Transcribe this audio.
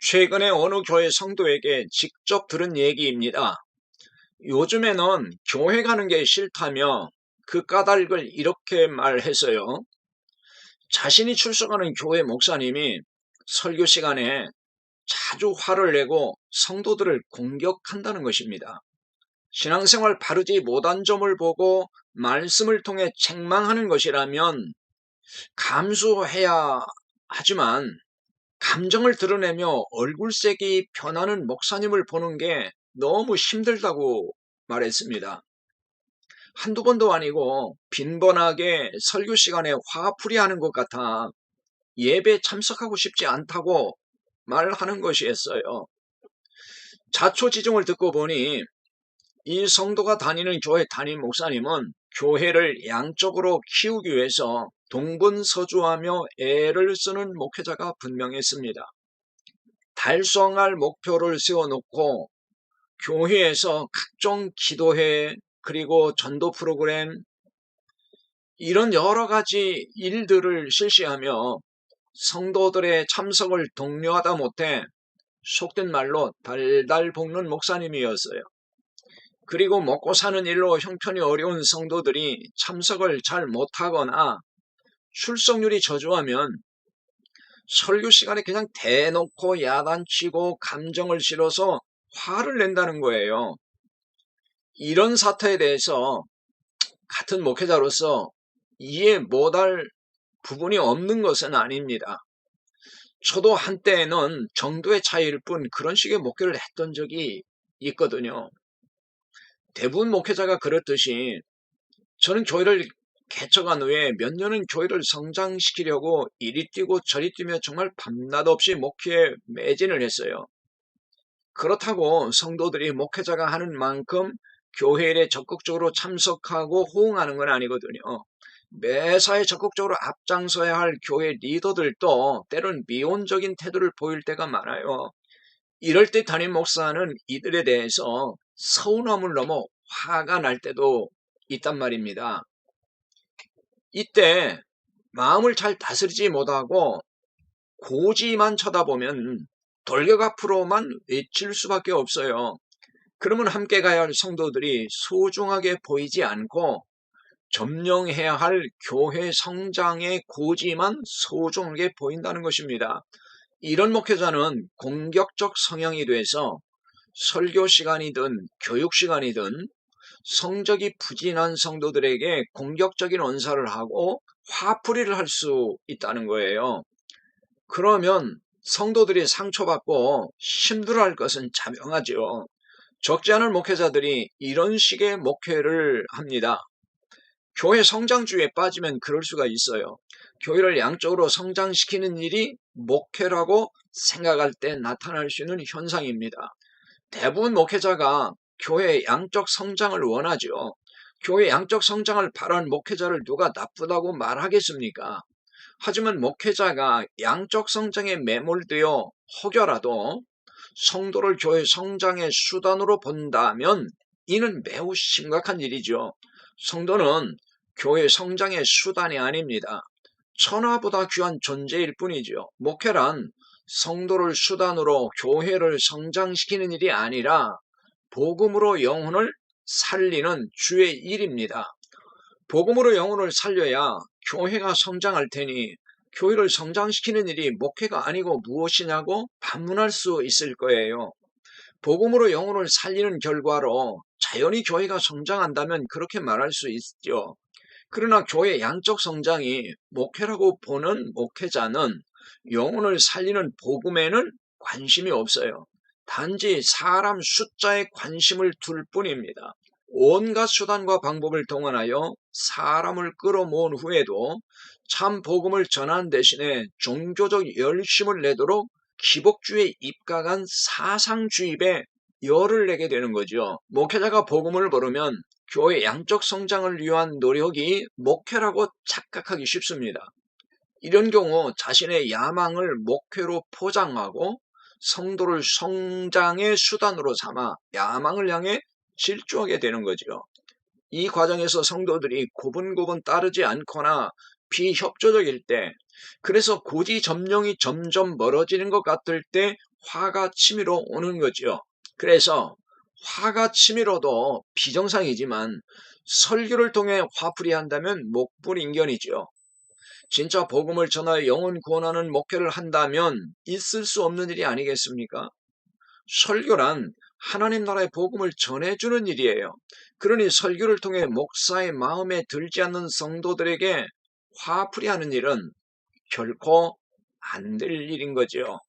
최근에 어느 교회 성도에게 직접 들은 얘기입니다. 요즘에는 교회 가는 게 싫다며 그 까닭을 이렇게 말했어요. 자신이 출석하는 교회 목사님이 설교 시간에 자주 화를 내고 성도들을 공격한다는 것입니다. 신앙생활 바르지 못한 점을 보고 말씀을 통해 책망하는 것이라면 감수해야 하지만 감정을 드러내며 얼굴색이 변하는 목사님을 보는 게 너무 힘들다고 말했습니다. 한두 번도 아니고 빈번하게 설교 시간에 화풀이하는 것 같아 예배 참석하고 싶지 않다고 말하는 것이었어요. 자초지종을 듣고 보니 이 성도가 다니는 교회 담임 목사님은 교회를 양적으로 키우기 위해서 동분서주하며 애를 쓰는 목회자가 분명했습니다. 달성할 목표를 세워놓고 교회에서 각종 기도회 그리고 전도 프로그램 이런 여러 가지 일들을 실시하며 성도들의 참석을 독려하다 못해 속된 말로 달달 볶는 목사님이었어요. 그리고 먹고 사는 일로 형편이 어려운 성도들이 참석을 잘 못하거나 출석률이 저조하면 설교 시간에 그냥 대놓고 야단치고 감정을 실어서 화를 낸다는 거예요. 이런 사태에 대해서 같은 목회자로서 이해 못할 부분이 없는 것은 아닙니다. 저도 한때는 정도의 차이일 뿐 그런 식의 목회를 했던 적이 있거든요. 대부분 목회자가 그렇듯이 저는 교회를 개척한 후에 몇 년은 교회를 성장시키려고 이리 뛰고 저리 뛰며 정말 밤낮 없이 목회에 매진을 했어요. 그렇다고 성도들이 목회자가 하는 만큼 교회 일에 적극적으로 참석하고 호응하는 건 아니거든요. 매사에 적극적으로 앞장서야 할 교회 리더들도 때론 미온적인 태도를 보일 때가 많아요. 이럴 때 담임 목사는 이들에 대해서 서운함을 넘어 화가 날 때도 있단 말입니다. 이때 마음을 잘 다스리지 못하고 고지만 쳐다보면 돌격 앞으로만 외칠 수밖에 없어요. 그러면 함께 가야 할 성도들이 소중하게 보이지 않고 점령해야 할 교회 성장의 고지만 소중하게 보인다는 것입니다. 이런 목회자는 공격적 성향이 돼서 설교 시간이든 교육 시간이든 성적이 부진한 성도들에게 공격적인 언사를 하고 화풀이를 할 수 있다는 거예요. 그러면 성도들이 상처받고 힘들어할 것은 자명하죠. 적지 않은 목회자들이 이런 식의 목회를 합니다. 교회 성장주의에 빠지면 그럴 수가 있어요. 교회를 양적으로 성장시키는 일이 목회라고 생각할 때 나타날 수 있는 현상입니다. 대부분 목회자가 교회의 양적 성장을 원하죠. 교회 양적 성장을 바라는 목회자를 누가 나쁘다고 말하겠습니까? 하지만 목회자가 양적 성장에 매몰되어 혹여라도 성도를 교회 성장의 수단으로 본다면 이는 매우 심각한 일이죠. 성도는 교회 성장의 수단이 아닙니다. 천하보다 귀한 존재일 뿐이죠. 목회란 성도를 수단으로 교회를 성장시키는 일이 아니라 복음으로 영혼을 살리는 주의 일입니다. 복음으로 영혼을 살려야 교회가 성장할 테니 교회를 성장시키는 일이 목회가 아니고 무엇이냐고 반문할 수 있을 거예요. 복음으로 영혼을 살리는 결과로 자연히 교회가 성장한다면 그렇게 말할 수 있죠. 그러나 교회 양적 성장이 목회라고 보는 목회자는 영혼을 살리는 복음에는 관심이 없어요. 단지 사람 숫자에 관심을 둘 뿐입니다. 온갖 수단과 방법을 동원하여 사람을 끌어모은 후에도 참 복음을 전하는 대신에 종교적 열심을 내도록 기복주의에 입각한 사상주의에 열을 내게 되는 거죠. 목회자가 복음을 모르면 교회 양적 성장을 위한 노력이 목회라고 착각하기 쉽습니다. 이런 경우 자신의 야망을 목회로 포장하고 성도를 성장의 수단으로 삼아 야망을 향해 질주하게 되는 거죠. 이 과정에서 성도들이 고분고분 따르지 않거나 비협조적일 때, 그래서 고지 점령이 점점 멀어지는 것 같을 때 화가 치밀어 오는 거죠. 그래서 화가 치밀어도 비정상이지만 설교를 통해 화풀이 한다면 목불인견이죠. 진짜 복음을 전하여 영혼 구원하는 목회를 한다면 있을 수 없는 일이 아니겠습니까? 설교란 하나님 나라의 복음을 전해주는 일이에요. 그러니 설교를 통해 목사의 마음에 들지 않는 성도들에게 화풀이하는 일은 결코 안 될 일인 거죠.